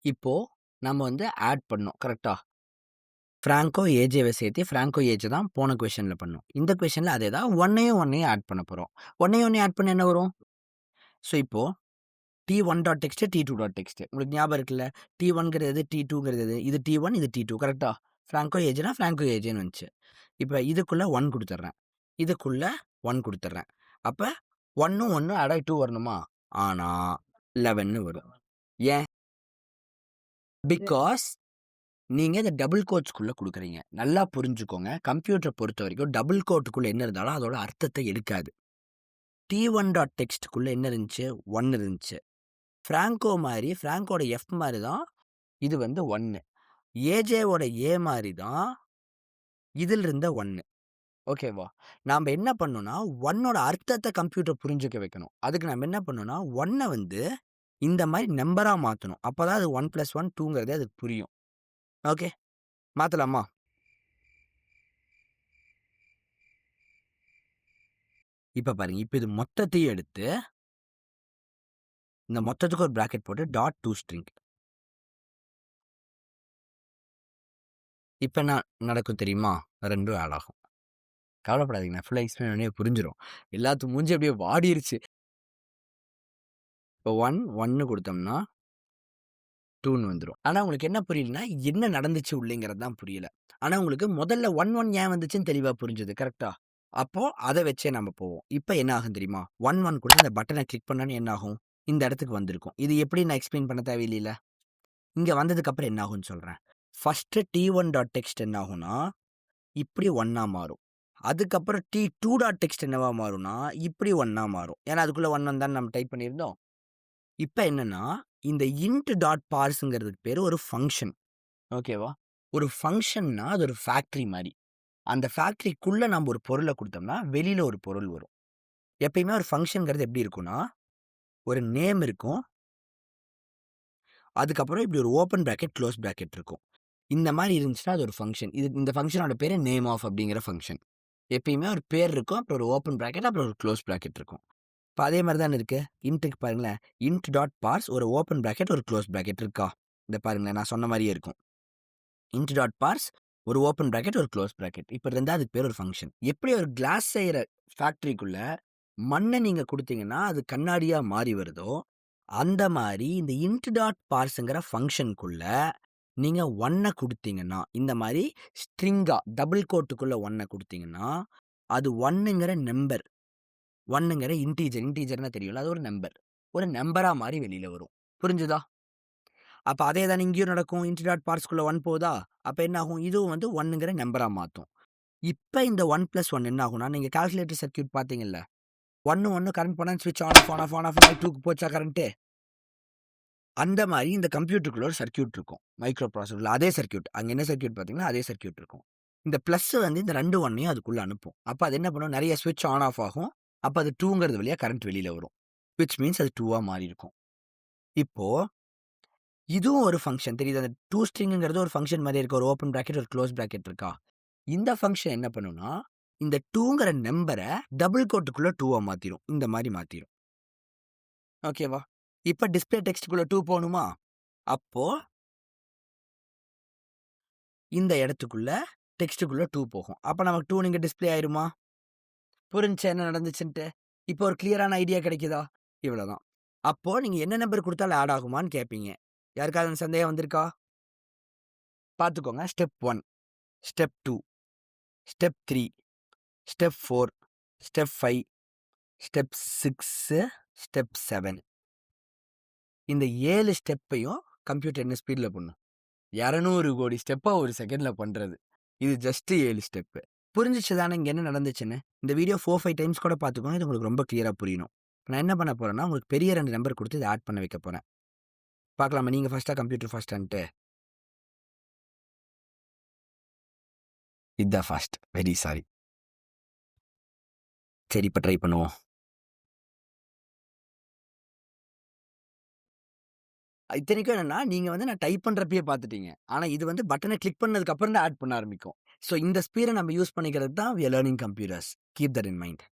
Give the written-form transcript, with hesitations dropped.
இப்போ நம்ம வந்து ஆட் பண்ணோம் கரெக்டா? ஃப்ராங்கோ, ஏஜேவ சேர்த்து ஃப்ராங்கோ, ஏஜ் தான் போன கொஸ்டின்ல பண்ணோம். இந்த கொஸ்டின்ல அதே தான் 1யும் ஆட் பண்ண போறோம். 1யும் ஆட் பண்ணா என்ன வரும்? ஸோ இப்போ T1.text, T2.text உங்களுக்கு ஞாபகம் இருக்குல்ல? T1ங்கிறது T2ங்கிறது எது? இது T1 இது T2 கரெக்டா? ஃப்ராங்கோ ஏஜ்னா ஃப்ராங்கோ ஏஜ்ன்னு வந்துச்சு. இப்போ இதுக்குள்ள 1 குடுத்துடுறேன். இதுக்குள்ள 1 குடுத்துடுறேன். அப்ப 1ம் 1ம் ஆட் ஆகி 2 வரணுமா? ஆனா 11ன்னு வரும். ஏன்? பிகாஸ் நீங்க இந்த டபுள் கோட்ஸ்க்குள்ள குடுக்குறீங்க. நல்லா புரிஞ்சுக்கோங்க. கம்ப்யூட்டர பொறுத்தவரைக்கும் டபுள் கோட்டுக்குள்ள என்ன இருந்தாலும் அதோட அர்த்தத்த எடுக்காது. T1.textக்குள்ள என்ன இருந்துச்சு? 1 இருந்துச்சு. ஃப்ராங்கோ மாரி ஃப்ராங்கோட எஃப் மாரி தான் இது வந்து 1. ஏஜேவோட ஏ மாரி தான் இதில இருந்த 1. ஓகேவா? நாம என்ன பண்ணணும்னா 1ஓட அர்த்தத்த கம்ப்யூட்டர் புரிஞ்சுக்க வைக்கணும். அதுக்கு நாம என்ன பண்ணணும்னா 1 வந்து இந்த மாரி நம்பரா மாத்தணும். அப்பதான் அது 1 + 1 2ங்கிறதே அதுக்கு புரியும். ஓகே. மாத்தலாமா? இப்ப பாருங்க. இப்ப இது மொத்தத்தையும் எடுத்து இந்த மொத்தத்துக்கு ஒரு பிராக்கெட் போட்டு டாட் டூ ஸ்ட்ரிங். இப்ப என்ன நடக்கும் தெரியுமா? 2ம் ஆட் ஆகும். கவலைப்படாதீங்க. நான் ஃபுல்லா எக்ஸ்பிளைன் பண்ணி புரிஞ்சிரும். எல்லாத்து மூஞ்சி அப்படியே வாடிருச்சு. இப்போ 1 குடுத்தோம்னா 2ன்னு வந்துரும். ஆனா உங்களுக்கு என்ன புரியலன்னா, என்ன நடந்துச்சு உள்ளேங்கிறது தான் புரியல. ஆனா உங்களுக்கு முதல்ல 1 ஏன் வந்துச்சுன்னு தெளிவா புரிஞ்சது. கரெக்ட்டா? அப்போ அத வச்சே நம்ம போவோம். இப்ப என்ன ஆகும் தெரியுமா? 1 குடுத்து அந்த பட்டன கிளிக் பண்ணோனே என்ன ஆகும்? இந்த இடத்துக்கு வந்திருக்கும். இது எப்படி நான் எக்ஸ்பிளைன் பண்ண தேவையில்லைல? இங்க வந்ததுக்கு அப்புறம் என்ன ஆகும்னு சொல்றேன். ஃபர்ஸ்ட் T1.text என்ன ஆகும்னா, இப்படி 1ஆ மாறும். அதுக்கப்புறம் T2.text என்னவா மாறும்னா, இப்படி 1ஆ மாறும். ஏன்னா அதுக்குள்ள 1 தானே நம்ம டைப் பண்ணியிருந்தோம். இப்ப என்னன்னா, இந்த int.parseங்கிறதுக்கு பேரு ஒரு ஃபங்ஷன். ஓகேவா? ஒரு ஃபங்ஷன்னா அது ஒரு ஃபேக்டரி மாரி. அந்த ஃபேக்டரிக்குள்ள நம்ம ஒரு பொருள குடுத்தோம்னா, வெளியில ஒரு பொருள் வரும். எப்பயுமே ஒரு ஃபங்ஷன்ங்கிறது எப்படி இருக்கும்னா, ஒரு நேம் இருக்கும். அதுக்கப்புறம் இப்படி ஒரு ஓப்பன் பிராக்கெட், குளோஸ் பிராக்கெட் இருக்கும். இந்த மாரி இருந்துச்சுன்னா அது ஒரு ஃபங்ஷன். இந்த ஃபங்ஷனோட பேரு நேம் ஆஃப் அப்படிங்கிற ஃபங்ஷன். எப்பயுமே ஒரு பேர் இருக்கும். அப்புறம் ஒரு ஓப்பன் பிராக்கெட், அப்புறம் ஒரு குளோஸ் பிராக்கெட் இருக்கும். இப்ப அதே மாரி தானே இருக்கு. இன்ட்க்கு பாருங்களேன். int.parse ஒரு ஓப்பன் பிராக்கெட், ஒரு குளோஸ் பிராக்கெட் இருக்கா? இந்த பாருங்களேன். நான் சொன்ன மாரியே இருக்கும். int.parse ஒரு ஓப்பன் பிராக்கெட், ஒரு குளோஸ் பிராக்கெட். இப்ப இருந்தா அதுக்கு பேர் ஒரு ஃபங்ஷன். எப்படி ஒரு கிளாஸ் செய்யற ஃபேக்டரிக்குள்ள மண்ண நீங்க குடுத்தீங்கன்னா, அது கண்ணாடியா மாறி வருதோ, அந்த மாரி இந்த int.parseங்கிற ஃபங்ஷனுக்குள்ள நீங்க 1 குடுத்தீங்கன்னா, இந்த மாரி ஸ்ட்ரிங்கா டபுள் கோட்டுக்குள்ள 1 குடுத்தீங்கன்னா, அது 1ங்கிற நம்பர். 1ங்கிற இன்டிஜர்னா தெரியும்ல. அது ஒரு நம்பர். ஒரு நம்பரா மாறி வெளியில வரும். புரிஞ்சுதா? அப்ப அதே தானே இங்கேயும் நடக்கும். int.parseக்குள்ள 1 போதா? அப்ப என்ன ஆகும்? இதுவும் வந்து 1ங்கிற நம்பரா மாத்தும். இப்ப இந்த 1 + 1 என்ன ஆகும்னா, நீங்க கால்குலேட்டர் சர்க்யூட் பார்த்தீங்கல்ல. 1 கரண்ட் போனா ஸ்விட்ச் ஆன் ஆஃப் 2க்கு போச்சா கரண்ட்டு? அந்த மாரி இந்த கம்ப்யூட்டருக்குள்ள ஒரு சர்க்யூட் இருக்கும். மைக்ரோ ப்ராசஸர்ல அதே சர்க்யூட். அங்க என்ன சர்க்யூட் பார்த்தீங்கன்னா, அதே சர்க்யூட் இருக்கும். இந்த பிளஸ் வந்து இந்த 2 1யும் அதுக்குள்ள அனுப்பும். அப்ப அது என்ன பண்ணும்? நெறைய ஸ்விட்ச் ஆன் ஆஃப் ஆகும். அப்ப அது 2ங்கிறது வழியா கரண்ட் வெளியில வரும். விச் மீன்ஸ் அது 2ஆ மாறி இருக்கும். இப்போ இதுவும் ஒரு ஃபங்ஷன் தெரியுதா? அந்த 2 ஸ்ட்ரிங்ங்கிறது ஒரு ஃபங்ஷன் மாரியே இருக்கு. ஒரு ஓப்பன் பிராக்கெட், ஒரு குளோஸ் பிராக்கெட் இருக்கா? இந்த ஃபங்ஷன் என்ன பண்ணும்னா, இந்த 2ங்கிற நம்பர டபுள் கோட்டுக்குள்ள 2ஆ மாத்திரும். இந்த மாரி மாத்திரும். ஓகேவா? இப்ப டிஸ்ப்ளே டெக்ஸ்ட்க்குள்ள 2 போணுமா? அப்போ இந்த இடத்துக்குள்ள டெக்ஸ்ட்டுக்குள்ள 2 போகும். அப்ப நமக்கு 2 இங்க டிஸ்ப்ளே ஆயிருமா? புரிஞ்சுச்சா என்ன நடந்துச்சுன்ட்டு? இப்போ ஒரு கிளியரான ஐடியா கிடைக்குதா? இவ்வளவுதான். அப்போ நீங்க என்ன நம்பர் குடுத்தாலும் ஆட் ஆகுமான்னு கேட்பீங்க. யாருக்காவது அந்த சந்தேகம் வந்திருக்கா? பார்த்துக்கோங்க. Step 1, step 2, step 3, step 4, step 5, step 6, step 7. இந்த 7 ஸ்டெப்பையும் கம்ப்யூட்டர் என்ன ஸ்பீட்ல பண்ணும்? 200 கோடி ஸ்டெப்பா ஒரு செகண்ட்ல பண்றது. இது ஜஸ்ட் 7 ஸ்டெப்பு. புரிஞ்சிச்சு தானே இங்க என்ன நடந்துச்சுன்னு? இந்த வீடியோ 4, 5 டைம்ஸ் கூட பார்த்துக்கோங்க. இது உங்களுக்கு ரொம்ப கிளியரா புரியணும். நான் என்ன பண்ண போறேன்னா, உங்களுக்கு பெரிய 2 நம்பர் குடுத்து இத ஆட் பண்ண வைக்க போறேன். பார்க்கலாமா? நீங்க ஃபர்ஸ்ட்டா, கம்ப்யூட்டர் ஃபர்ஸ்ட்டான்ட்டு? இதான் ஃபாஸ்ட். Very sorry. சரி, இப்ப ட்ரை பண்ணுவோம். இத்தனைக்கும் என்னன்னா, நீங்க வந்து நான் டைப் பண்றப்பயே பார்த்துட்டீங்க. ஆனா இது வந்து பட்டன கிளிக் பண்ணதுக்கு அப்புறம் தான் ஆட் பண்ண ஆரம்பிக்கும். ஸோ இந்த ஸ்பீட நம்ம யூஸ் பண்ணிக்கிறது தான் we are learning computers. Keep that in mind.